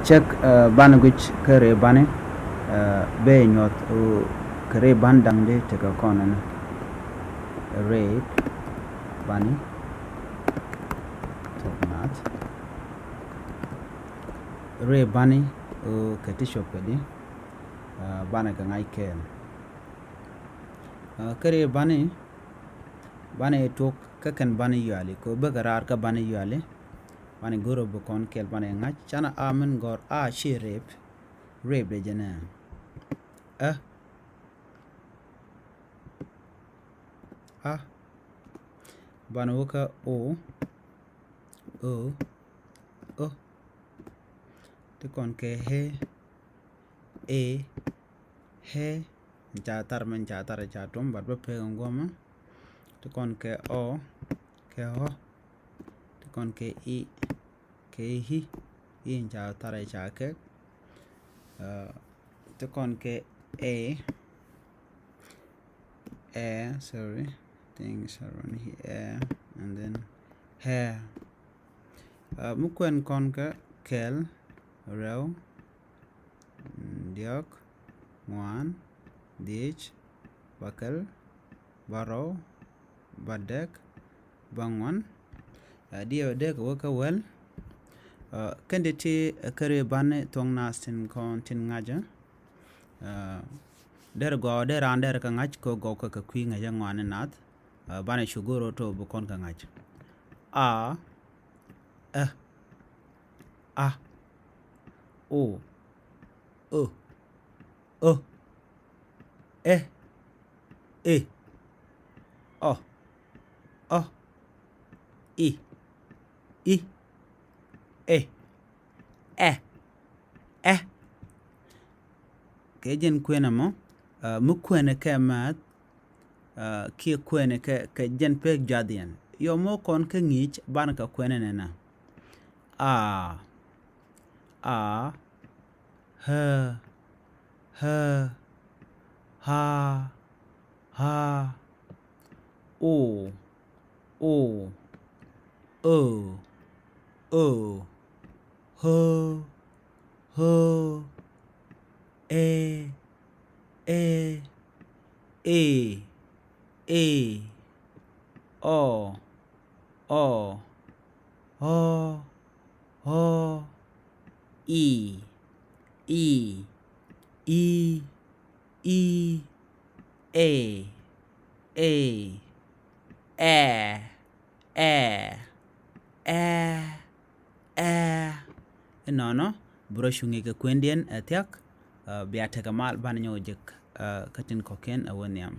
check banguage kare bane be nyot kare bandang de te ka konan red bani top nath red bani katisho pedi bana ka ngai ken kare bani tok kakan bani yali ko bagarar ka bani yali bani goro bukon kel bani ngach chana amen gor a shi rep de jana bana woka o te kon ke he jatar jatum bat be pe ngoma te kon ke o ke ho te kon ke i ke hi jatar ke te kon ke sorry things around here and then hair mukwen kon ke kel rew diok ngwan dich bakal baro badek bangwan dio dek woka wel kanditi kare bane tong nastin kon tin ngaja der go der ander ka ngach ko go ka kwi ngaja ngwan nath bane shuguro to bukon ka ngach o kejen kwena mo mukwene ke mat ki kwene ke jen pek jadian yo mo kon ke ngich ban ka kwene nena no broshungi ke kwendien etiak biata kamal ban nyojek katin koken awaniam